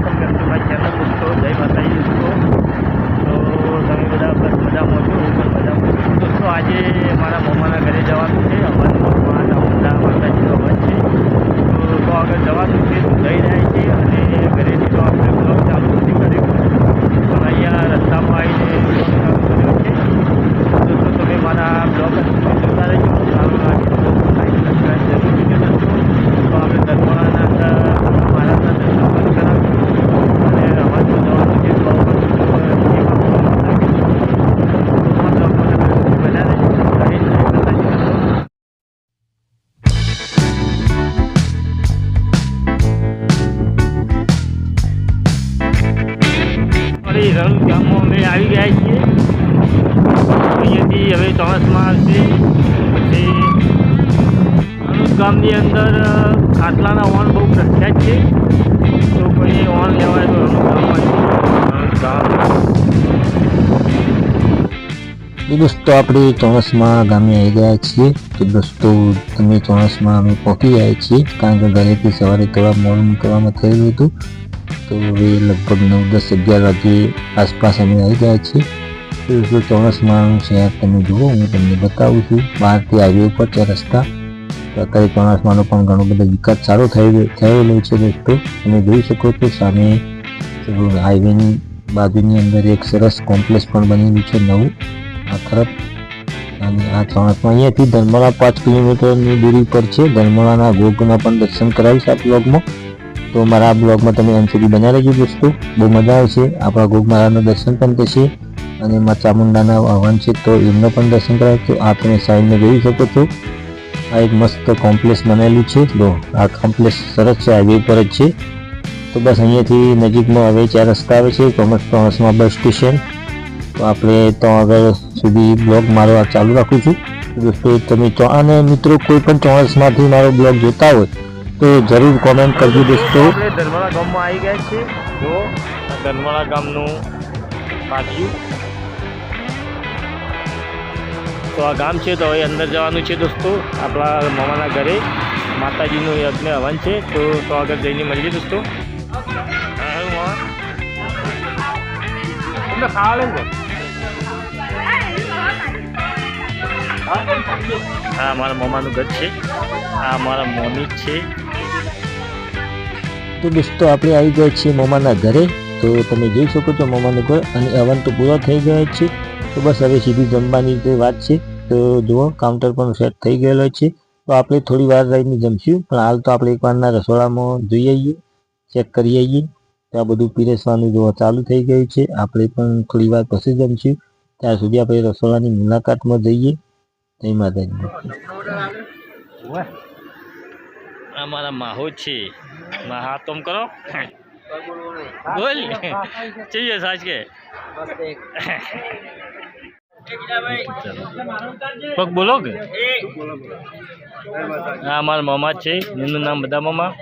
Welcome back to my channel દોસ્તો. જય માતાજી દોસ્તો. તો તમે બધા બસ મજામાં છો, હું પણ મજામાં છું દોસ્તો. આજે મારા મમ્માના ઘરે જવાનું છે. હવનમાં માતાજીનો હવન છે, તો આગળ જવાનું છે. જઈ રહ્યા છીએ અને ઘરેથી તો આપણે બ્લોગ ચાલુ નથી કર્યો, પણ અહીંયા રસ્તામાં આવીને બ્લોગ ચાલુ કર્યો છે. દોસ્તો તમે મારા બ્લોગ જોતા રહેજો. જરૂરી છે દોસ્તો. તો આપણે દરવાળાના અંદર મારાના દર્શન પણ કરાવીશું અને હવનમાં જવાનું છે. રણ ગામમાં અમે આવી ગયા છીએ. અહીંયાથી હવે ચોમાસમાં આવશે. પછી રણુજ ગામની અંદર ખાટલાના ઓન બહુ પ્રખ્યાત છે, તો કોઈ ઓન લેવાય તો રણુજ ગામ. દોસ્તો આપણે ચોમાસમાં ગામે આવી ગયા છીએ. તો દોસ્તો તમે ચોમાસમાં અમે પહોંચી ગયા છીએ, કારણ કે ઘરેથી સવારે થોડા મોડું નીકળવામાં થઈ ગયું હતું. તો હવે લગભગ 9-10-11 વાગે આસપાસ અમે આવી ગયા છીએ. તો દોસ્તો ચોમાસમાં શહેર તમે જુઓ, હું તમને બતાવું છું. બહારથી હાઈવે ઉપર છે રસ્તા. તો અત્યારે ચોમાસમાંનો પણ ઘણો બધો વિકાસ સારો થયેલો છે દોસ્તો. તમે જોઈ શકો છો સામે હાઈવેની બાજુની અંદર એક સરસ કોમ્પ્લેક્સ પણ બનેલું છે નવું આ તરફ. અને આ ચોમાસમાં અહીંયાથી ધર્મળા 5 કિલોમીટરની દૂરી પર છે. ધર્મળાના ગોગના પણ દર્શન કરાવીશ આ બ્લોગમાં. તો મારા આ બ્લોગમાં તમે અંત સુધી બન્યા રહેજો દોસ્તો, બહુ મજા આવશે. આપણા ગોગ મહારાજનું દર્શન પણ થશે અને મા ચામુંડાના હવન છે તો એમનો પણ દર્શન કરાવશો. આ તમે સાઈડમાં જોઈ શકો છો, આ એક મસ્ત કોમ્પ્લેક્સ બનેલું છે. તો આ કોમ્પ્લેક્સ સરસ છે, હાઈવે પર જ છે. તો બસ અહીંયાથી નજીકમાં હવે 4 રસ્તા આવે છે. ચોમાસમાં બસ સ્ટેશન. તો આપણે તો આગળ સુધી બ્લોગ મારો આ ચાલુ રાખું છું દોસ્તો. તમે અને મિત્રો કોઈ પણ ચોમાસમાંથી મારો બ્લોગ જોતા હોય તો જરૂર કોમેન્ટ કરજો દોસ્તો. આપણે ધર્મળા ગામમાં આવી ગયા છીએ. જો ધર્મળા ગામનું પાટિયું, તો આ ગામ છે. તો હવે અંદર જવાનું છે દોસ્તો. આપણા મામાના ઘરે માતાજીનું યજ્ઞ હવન છે, તો આગળ જઈને મળીએ દોસ્તો. હા, મારા મામાનું ઘર છે. આ મારા મમ્મી છે. તો દોસ્તો આપણે આવી ગયા છીએ મામાના ઘરે. તો તમે જોઈ શકો છો મામાનું ઘર, અને હવન તો પૂરો થઈ ગયો છે. તો બસ હવે સીધી જમવાની જે વાત છે. તો જુઓ કાઉન્ટર પણ સેટ થઈ ગયેલો છે. તો આપણે થોડી વાર રહીને જમશું, પણ હાલ તો આપણે એકવારના રસોડામાં જોઈ આવીએ, ચેક કરી આવીએ. તો આ બધું પીરસવાનું જો ચાલુ થઈ ગયું છે. આપણે પણ થોડી વાર પછી જમશું. ત્યાં સુધી આપણે રસોડાની મુલાકાતમાં જઈએ. જય માતાજી. અમારા માહો છે. હા तुम करो बोल चाहिए साज के पग बोलोगे. હા મારા મામા છે, એમનું નામ બધા મામા.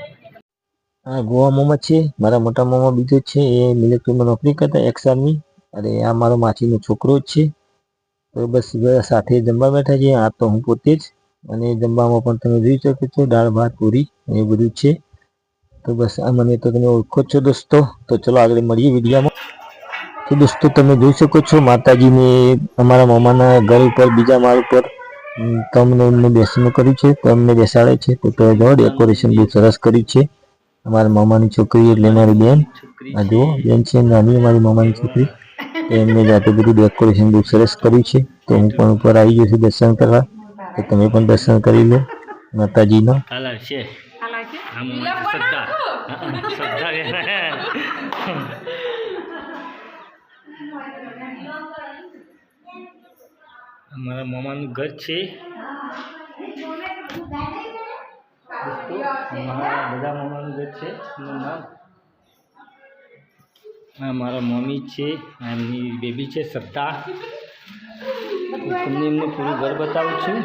આ ગોવા મામા છે. મારા મોટા મામા બીજો છે, એ મિલિટરીમાં નોકરી કરતા, એક્સ આર્મી. અને આ મારો માસીનો છોકરો જ છે. તો બસ સાથે જમવા બેઠા છીએ. આ તો હું પોતે જ. અને જમવામાં પણ તમે જોઈ શકો છો, દાળ ભાત પૂરી એ બધું છે. તો બસ આ મને તો તમે ઓળખો છો દોસ્તો. તો ચલો આગળ મળીએ વિડીયોમાં. તો દોસ્તો તમે જોઈ શકો છો માતાજીને અમારા મામાના ઘર ઉપર બીજા માળ ઉપર તમને એમને બેસવાનું કર્યું છે. તો અમને બેસાડે છે. તો જો ડેકોરેશન બહુ સરસ કર્યું છે. અમારા મામાની છોકરી એટલે મારી બેન. આ જુઓ બેન છે નાની, અમારી મામાની છોકરી. તો એમને જાતે બધું ડેકોરેશન બહુ સરસ કર્યું છે. તો હું પણ ઉપર આવી ગયો છું દર્શન કરવા. તો તમે પણ દર્શન કરી લો માતાજીનો. અમારા મામાનું ઘર છે. બધા મામાનું ઘર છે. આ મારા મમ્મી છે, એમની બેબી છે શ્રદ્ધા. તમને એમનું પૂરું ઘર બતાવું છું.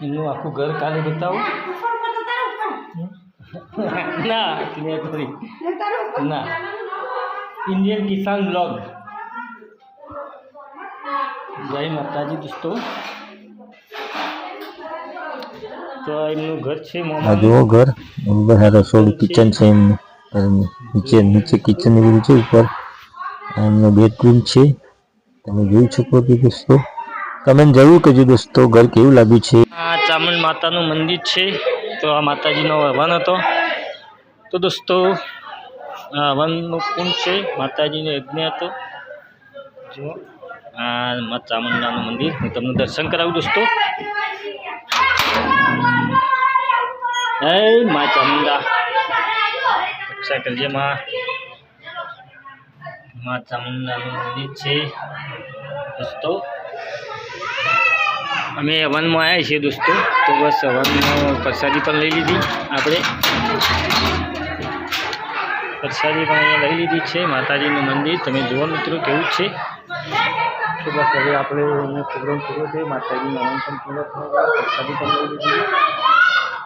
એમનું આખું ઘર કાલે બતાવું. ના ના ઇન્ડિયન કિસાન બ્લોગ. જય માતાજી દોસ્તો. તો એમનું ઘર છે આ જુઓ ઘર, બધા રસોડું કિચન છે એમનું. નીચે નીચે કિચન ને બધું છે, ઉપર એમનો બેડરૂમ છે. તમે જોઈ શકો છો દોસ્તો. કમેન્ટ જરૂર કરજો દોસ્તો, ઘર કેવું લાગ્યું છે. આ ચામુંડ માતાનું મંદિર છે. તો આ માતાજીનો હવન હતો. તો દોસ્તો આ હવનનું કુંડ છે, માતાજીનો યજ્ઞ હતો. જો આ મા ચામુંડાનું મંદિર હું તમને દર્શન કરાવું દોસ્તો. હે મા ચામુંડા રક્ષા કરજે મા. મા ચામુંડાનું મંદિર છે દોસ્તો. અમે હવનમાં આવ્યા છીએ દોસ્તો. તો બસ હવનમાં પ્રસાદી પણ લઈ લીધી આપણે. પ્રસાદી પણ અહીંયા લઈ લીધી છે. માતાજીનું મંદિર તમે જુઓ મિત્રો કેવું છે. તો બસ હવે આપણે અહીંયા પ્રોગ્રામ પૂરો થયો. માતાજીનું હવન પણ પૂરો થયો. પ્રસાદી પણ લઈ લીધી.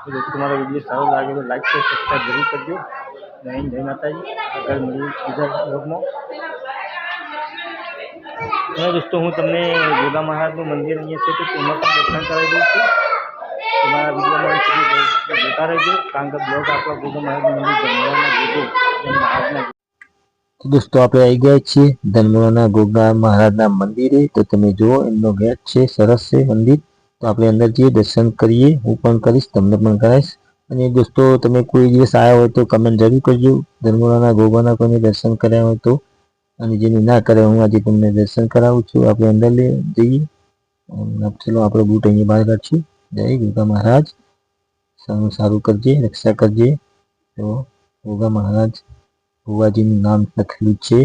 તો દોસ્તો મારો વિડીયો સારો લાગે તો લાઈક શેર સબસ્ક્રાઈબ જરૂર કરજો. જય હિન્દ, જય માતાજી. આગળ મળીએ બીજા બ્લોગમાં. અને દોસ્તો હું તમને ગોગા મહારાજનું મંદિર અહીંયા છે તો તેમાં પણ દર્શન કરાવી દઉં છું. તમારા વિડીયોમાં જોતા રહેજો, કારણ કે બ્લોગ આપણો ગોગા મહારાજનું મંદિર મહારાજના. તો દોસ્તો આપણે આવી ગયા છીએ ધનમોરાના ગોગા મહારાજના મંદિરે. તો તમે જુઓ એમનો ગેટ છે, સરસ છે મંદિર. તો આપણે અંદર જઈએ, દર્શન કરીએ. હું પણ કરીશ, તમને પણ કરાવીશ. અને દોસ્તો તમે કોઈ દિવસ આવ્યા હોય તો કમેન્ટ જરૂર કરજો. ધનમોરાના ગોગાના કોઈને દર્શન કર્યા હોય તો, અને જેની ના કરે હું આજે તમને દર્શન કરાવું છું. આપણે અંદર જઈએ. ચલો આપણે બૂટ અહીંયા બહાર કાઢીએ. જય ગોગા મહારાજ, સારું કરજે, રક્ષા કરજે. તો ગોગા મહારાજ, ગોગાજીનું નામ લખેલું છે.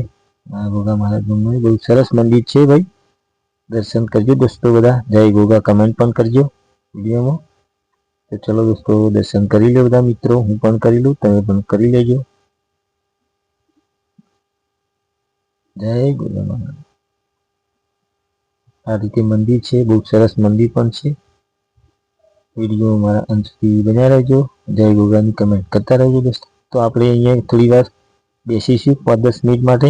આ ગોગા મહારાજનું બહુ સરસ મંદિર છે ભાઈ. દર્શન કરજો દોસ્તો બધા. જય ગોગા કમેન્ટ પણ કરજો વિડીયોમાં. તો ચલો દોસ્તો દર્શન કરી લો બધા મિત્રો. હું પણ કરી લઉં, તમે પણ કરી લેજો. જય ગોગા મહારાજ. આ રીતે મંદિર છે, બહુ સરસ મંદિર પણ છે. વિડીયો મારા અંત સુધી બન્યા રહેજો. જય ગોગાની કમેન્ટ કરતા રહેજો દોસ્તો. તો આપણે અહીંયા થોડી વાર બેસીશું 5-10 મિનિટ માટે.